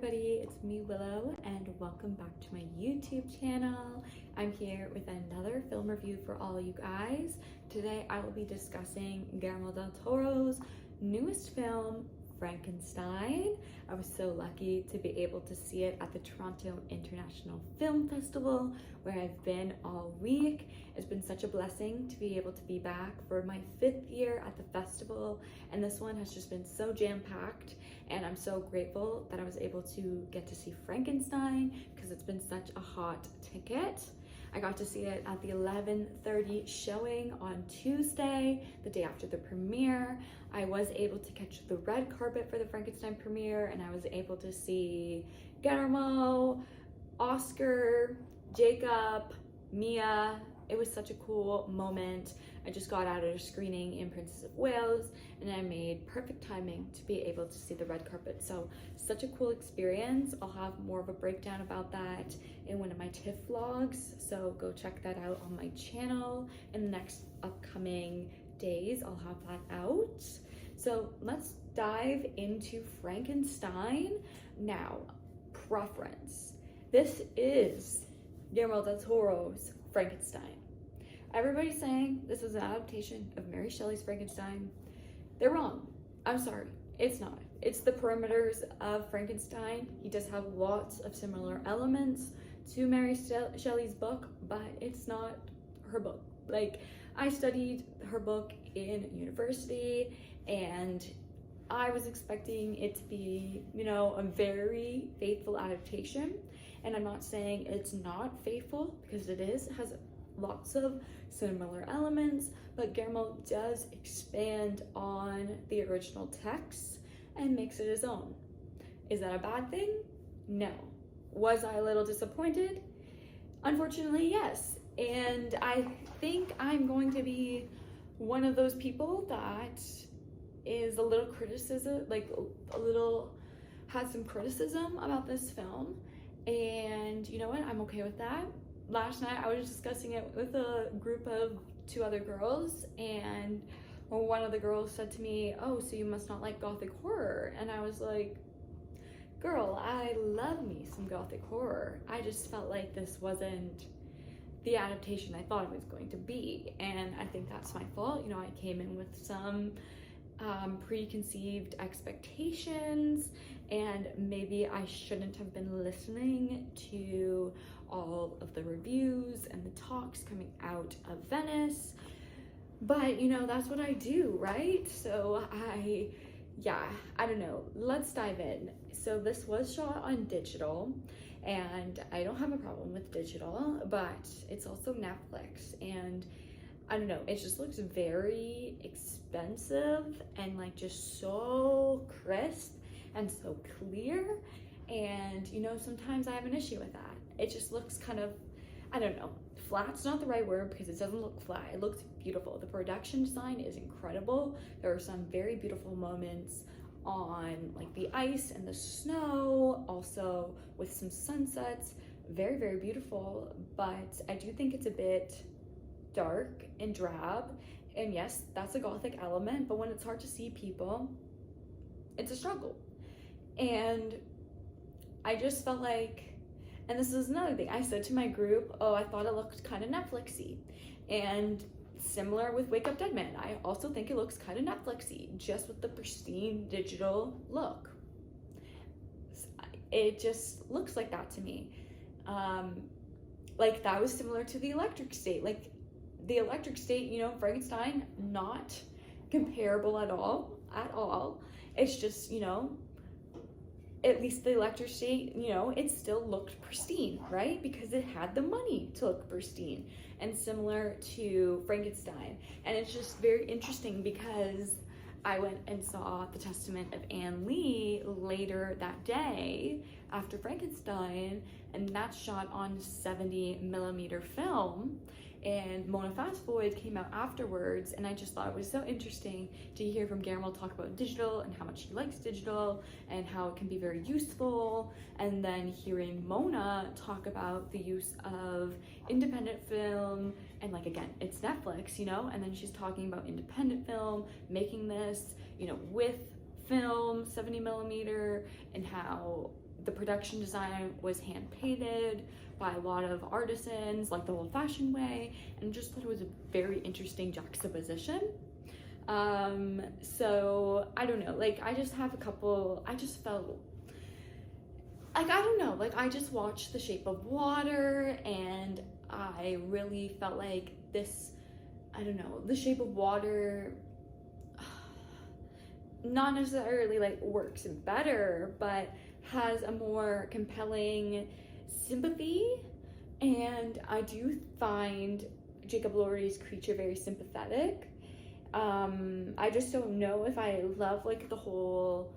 everybody, it's me Willow and welcome back to my YouTube channel. I'm here with another film review for all you guys. Today I will be discussing Guillermo del Toro's newest film, Frankenstein. I was so lucky to be able to see it at the Toronto International Film Festival where I've been all week. It's been such a blessing to be able to be back for my 5th year at the festival, and this one has just been so jam-packed, and I'm so grateful that I was able to get to see Frankenstein because it's been such a hot ticket. I got to see it at the 11:30 showing on Tuesday, the day after the premiere. I was able to catch the red carpet for the Frankenstein premiere, and I was able to see Guillermo, Oscar, Jacob, Mia. It was such a cool moment. I just got out of a screening in Princess of Wales, and I made perfect timing to be able to see the red carpet. So such a cool experience. I'll have more of a breakdown about that in one of my TIFF vlogs, so go check that out on my channel. In the next upcoming days, I'll have that out. So let's dive into Frankenstein. Now, preference. This is Guillermo del Toro's Frankenstein. Everybody's saying this is an adaptation of Mary Shelley's Frankenstein. They're wrong. I'm sorry, it's not. It's the perimeters of Frankenstein. He does have lots of similar elements to Mary Shelley's book, but it's not her book. Like, I studied her book in university, and I was expecting it to be, you know, a very faithful adaptation. And I'm not saying it's not faithful, because it is. It has lots of similar elements, but Guillermo does expand on the original text and makes it his own. Is that a bad thing? No. Was I a little disappointed? Unfortunately, yes. And I think I'm going to be one of those people that is a little criticism, has some criticism about this film. And you know what? I'm okay with that. Last night I was discussing it with a group of 2 other girls, and one of the girls said to me, "Oh, so you must not like gothic horror." And I was like, girl, I love me some gothic horror. I just felt like this wasn't the adaptation I thought it was going to be, and I think that's my fault. You know, I came in with some preconceived expectations, and maybe I shouldn't have been listening to all of the reviews and the talks coming out of Venice. But you know, that's what I do, right? So I don't know. Let's dive in. So this was shot on digital, and I don't have a problem with digital, but it's also Netflix, and I don't know, it just looks very expensive and like just so crisp and so clear. And you know, sometimes I have an issue with that. It just looks kind of, I don't know, flat's not the right word because it doesn't look flat. It looks beautiful. The production design is incredible. There are some very beautiful moments on like the ice and the snow, also with some sunsets. Very, very beautiful, but I do think it's a bit dark and drab. And yes, that's a gothic element, but when it's hard to see people, it's a struggle. And I just felt like, and this is another thing, I said to my group, oh, I thought it looked kind of Netflixy. And similar with Wake Up Dead Man, I also think it looks kind of Netflixy, just with the pristine digital look. It just looks like that to me. Like that was similar to The Electric State. Like The Electric State, you know, Frankenstein, not comparable at all. It's just, you know, at least The Electric State, you know, it still looked pristine, right? Because it had the money to look pristine, and similar to Frankenstein. And it's just very interesting because I went and saw The Testament of Anne Lee later that day after Frankenstein, and that's shot on 70mm film. And Mona Fast Boys came out afterwards, and I just thought it was so interesting to hear from Guillermo talk about digital and how much he likes digital and how it can be very useful, and then hearing Mona talk about the use of independent film, and like, again, it's Netflix, you know, and then she's talking about independent film, making this, you know, with film, 70mm, and how the production design was hand painted by a lot of artisans, like the old-fashioned way, and just thought it was a very interesting juxtaposition. So I don't know, like I just have a couple, I just felt like, I don't know, like I just watched The Shape of Water and I really felt like this, I don't know, The Shape of Water not necessarily like works better, but has a more compelling sympathy, and I do find Jacob Elordi's creature very sympathetic. I just don't know if I love like the whole,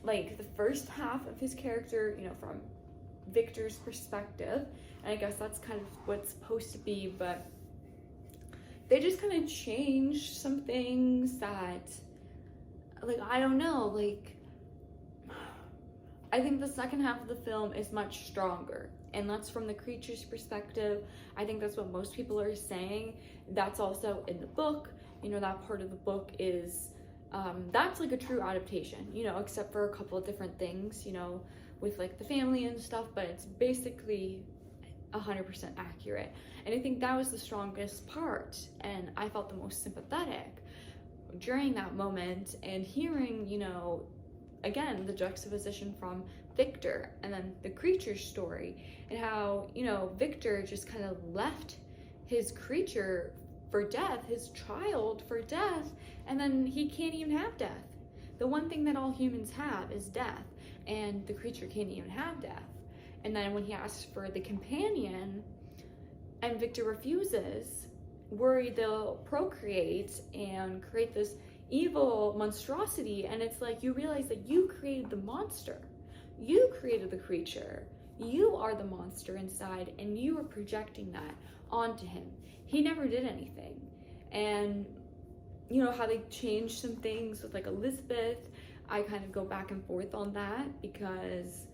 like the first half of his character, you know, from Victor's perspective, and I guess that's kind of what's supposed to be, but they just kind of changed some things that, like, I don't know, like, I think the second half of the film is much stronger, and that's from the creature's perspective. I think that's what most people are saying. That's also in the book, you know, that part of the book is, that's like a true adaptation, you know, except for a couple of different things, you know, with like the family and stuff, but it's basically 100% accurate. And I think that was the strongest part, and I felt the most sympathetic during that moment, and hearing, you know, again, the juxtaposition from Victor and then the creature's story, and how, you know, Victor just kind of left his creature for death, his child for death, and then he can't even have death. The one thing that all humans have is death, and the creature can't even have death. And then when he asks for the companion and Victor refuses, worried they'll procreate and create this evil monstrosity, and it's like you realize that you created the monster, you created the creature, you are the monster inside, and you are projecting that onto him. He never did anything. And you know how they changed some things with like Elizabeth, I kind of go back and forth on that, because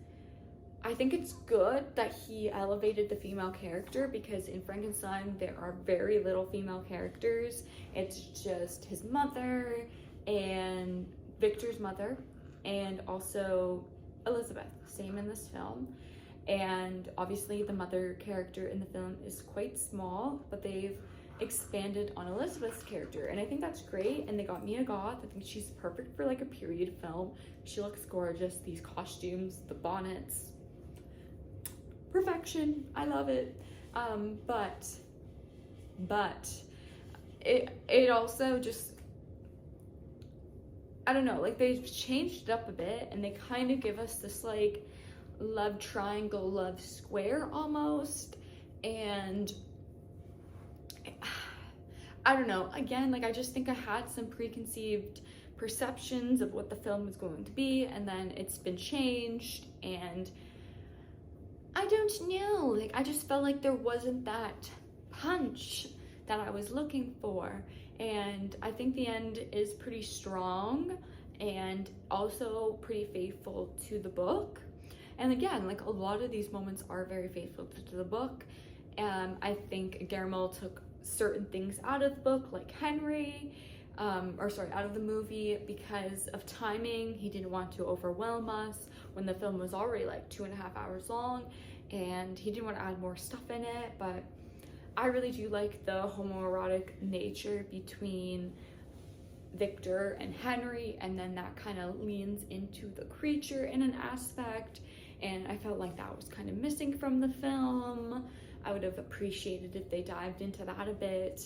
I think it's good that he elevated the female character, because in Frankenstein there are very little female characters. It's just his mother and Victor's mother, and also Elizabeth, same in this film. And obviously the mother character in the film is quite small, but they've expanded on Elizabeth's character, and I think that's great. And they got Mia Goth. I think she's perfect for like a period film. She looks gorgeous, these costumes, the bonnets, perfection. I love it. But it also just, I don't know, like they've changed it up a bit, and they kind of give us this like love triangle, love square almost. And I don't know, again, like I just think I had some preconceived perceptions of what the film was going to be, and then it's been changed, and I don't know, like I just felt like there wasn't that punch that I was looking for. And I think the end is pretty strong and also pretty faithful to the book. And again, like a lot of these moments are very faithful to the book. I think Guillermo took certain things out of the book, like Henry, out of the movie, because of timing. He didn't want to overwhelm us when the film was already like 2.5 hours long, and he didn't want to add more stuff in it. But I really do like the homoerotic nature between Victor and Henry, and then that kind of leans into the creature in an aspect, and I felt like that was kind of missing from the film. I would have appreciated if they dived into that a bit.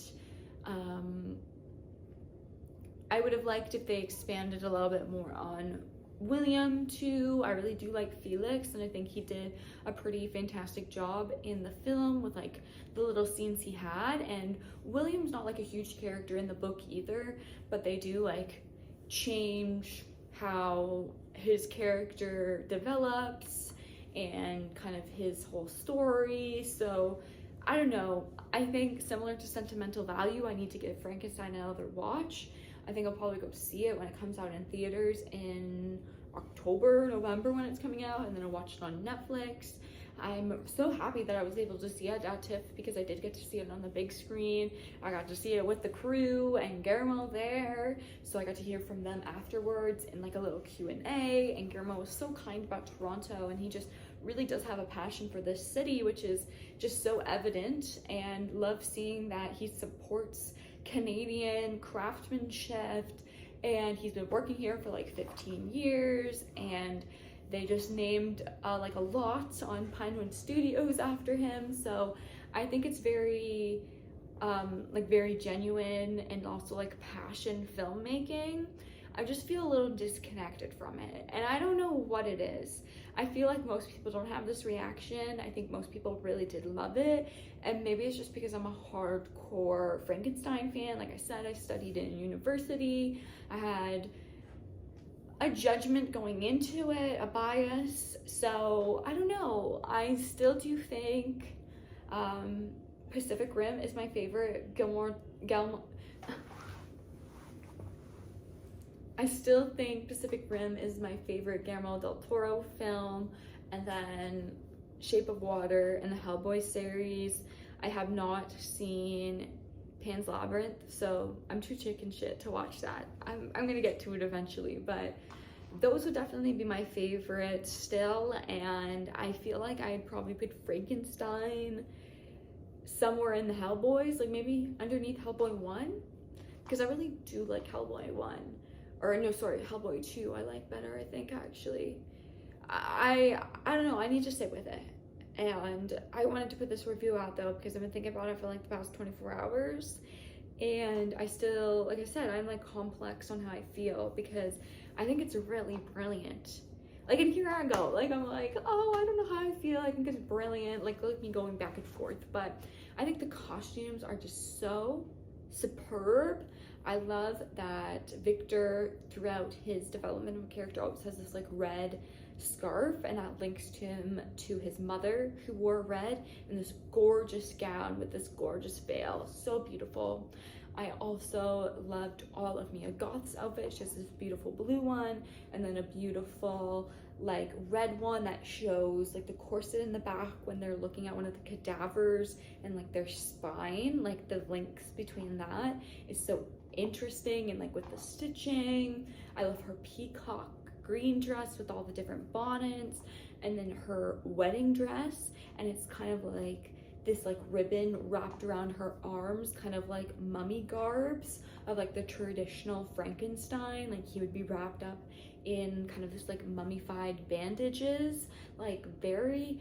I would have liked if they expanded a little bit more on William too. I really do like Felix, and I think he did a pretty fantastic job in the film with like the little scenes he had. And William's not like a huge character in the book either, but they do like change how his character develops and kind of his whole story. So I don't know, I think similar to Sentimental Value, I need to give Frankenstein another watch. I think I'll probably go see it when it comes out in theaters in October, November when it's coming out, and then I watched it on Netflix. I'm so happy that I was able to see it at TIFF because I did get to see it on the big screen. I got to see it with the crew and Guillermo there, so I got to hear from them afterwards in like a little Q&A, and Guillermo was so kind about Toronto, and he just really does have a passion for this city, which is just so evident, and love seeing that he supports Canadian craftsmanship, and he's been working here for like 15 years, and they just named like a lot on Pinewood Studios after him. So I think it's very like very genuine and also like passion filmmaking. I just feel a little disconnected from it, and I don't know what it is. I feel like most people don't have this reaction. I think most people really did love it, and maybe it's just because I'm a hardcore Frankenstein fan. Like I said, I studied in university. I had a judgment going into it, a bias, so I don't know. I still do think Pacific Rim is my favorite I still think Pacific Rim is my favorite Guillermo del Toro film, and then Shape of Water and the Hellboy series. I have not seen Pan's Labyrinth, so I'm too chicken shit to watch that. I'm gonna get to it eventually, but those would definitely be my favorite still, and I feel like I'd probably put Frankenstein somewhere in the Hellboys, like maybe underneath Hellboy 1, because I really do like Hellboy 1. Or no, sorry, Hellboy 2 I like better, I think, actually. I don't know, I need to sit with it. And I wanted to put this review out though because I've been thinking about it for like the past 24 hours, and I still, like I said, I'm like complex on how I feel because I think it's really brilliant. Like, and here I go, like I'm like, oh, I don't know how I feel. I think it's brilliant. Like, look at me going back and forth, but I think the costumes are just so superb. I love that Victor, throughout his development of a character, always has this like red scarf, and that links to him to his mother, who wore red, and this gorgeous gown with this gorgeous veil. So beautiful. I also loved all of Mia Goth's outfits. She has this beautiful blue one, and then a beautiful like red one that shows like the corset in the back when they're looking at one of the cadavers, and like their spine, like the links between that is so interesting, and like with the stitching. I love her peacock green dress with all the different bonnets, and then her wedding dress, and it's kind of like this like ribbon wrapped around her arms, kind of like mummy garbs of like the traditional Frankenstein. Like he would be wrapped up in kind of this like mummified bandages. Like very,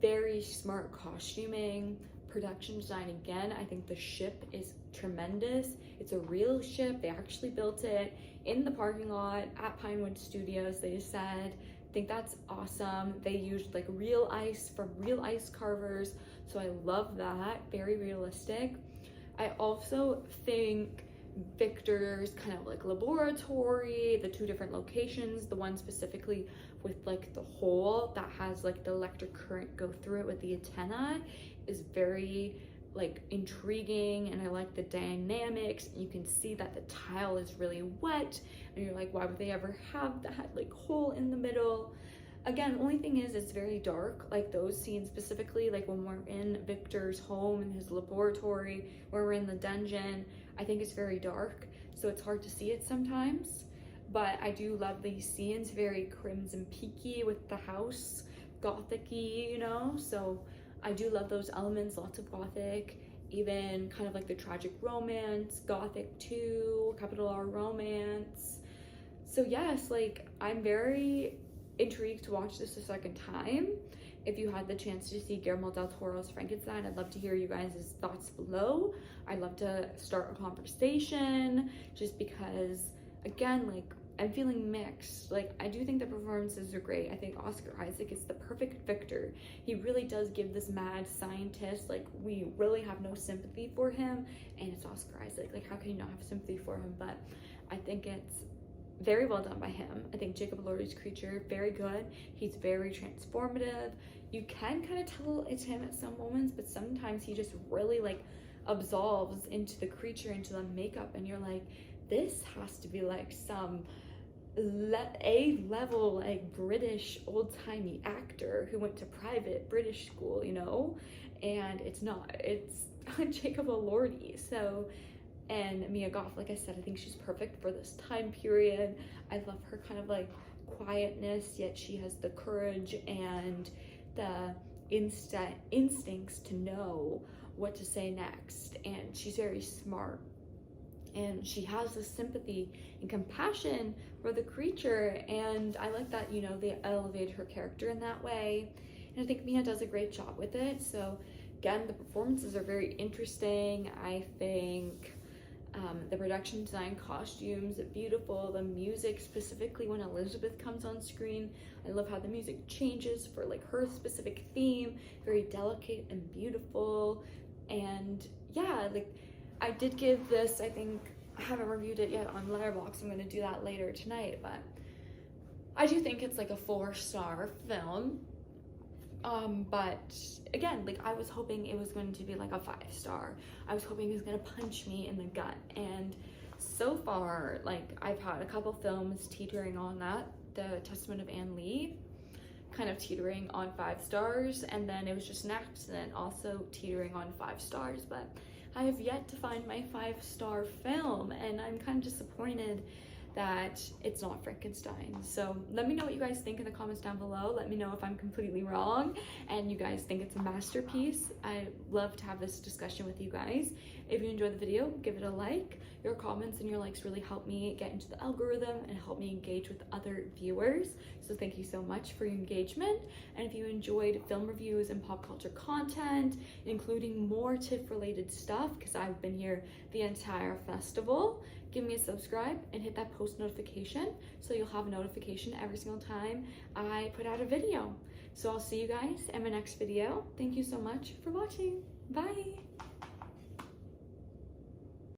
very smart costuming. Production design again. I think the ship is tremendous. It's a real ship. They actually built it in the parking lot at Pinewood Studios, they said. I think that's awesome. They used like real ice from real ice carvers, so I love that. Very realistic. I also think Victor's kind of like laboratory, the two different locations, the one specifically with like the hole that has like the electric current go through it with the antenna, is very like intriguing, and I like the dynamics. You can see that the tile is really wet, and you're like, why would they ever have that like hole in the middle? Again, only thing is it's very dark. Like those scenes specifically, like when we're in Victor's home in his laboratory, where we're in the dungeon, I think it's very dark, so it's hard to see it sometimes. But I do love these scenes, very Crimson Peaky with the house, gothic-y, you know? So I do love those elements, lots of gothic, even kind of like the tragic romance, gothic too, capital R romance. So yes, like I'm very intrigued to watch this a second time. If you had the chance to see Guillermo del Toro's Frankenstein, I'd love to hear you guys' thoughts below. I'd love to start a conversation, just because, again, like I'm feeling mixed. Like I do think the performances are great. I think Oscar Isaac is the perfect Victor. He really does give this mad scientist, like we really have no sympathy for him, and it's Oscar Isaac. Like how can you not have sympathy for him? But I think it's very well done by him. I think Jacob Elordi's creature, very good. He's very transformative. You can kind of tell it's him at some moments, but sometimes he just really like absolves into the creature, into the makeup, and you're like, this has to be like some A-level, like, British old-timey actor who went to private British school, you know, and it's Jacob Elordi. So, and Mia Goth, like I said, I think she's perfect for this time period. I love her kind of like quietness, yet she has the courage and the instincts to know what to say next, and she's very smart, and she has this sympathy and compassion for the creature, and I like that, you know, they elevated her character in that way, and I think Mia does a great job with it. So again, the performances are very interesting. I think the production design, costumes, beautiful. The music, specifically when Elizabeth comes on screen, I love how the music changes for like her specific theme, very delicate and beautiful. And yeah, like I did give this, I think I haven't reviewed it yet on Letterboxd, I'm going to do that later tonight, but I do think it's like a 4-star film. But again, like I was hoping it was going to be like a 5-star. I was hoping it was going to punch me in the gut, and so far, like I've had a couple films teetering on that. The Testament of Anne Lee, kind of teetering on 5 stars, and then It Was Just an Accident, also teetering on 5 stars, but I have yet to find my 5-star film, and I'm kind of disappointed that it's not Frankenstein. So let me know what you guys think in the comments down below. Let me know if I'm completely wrong and you guys think it's a masterpiece. I love to have this discussion with you guys. If you enjoyed the video, give it a like. Your comments and your likes really help me get into the algorithm and help me engage with other viewers. So thank you so much for your engagement. And if you enjoyed film reviews and pop culture content, including more TIFF related stuff, because I've been here the entire festival, give me a subscribe and hit that post notification so you'll have a notification every single time I put out a video. So I'll see you guys in my next video. Thank you so much for watching. Bye.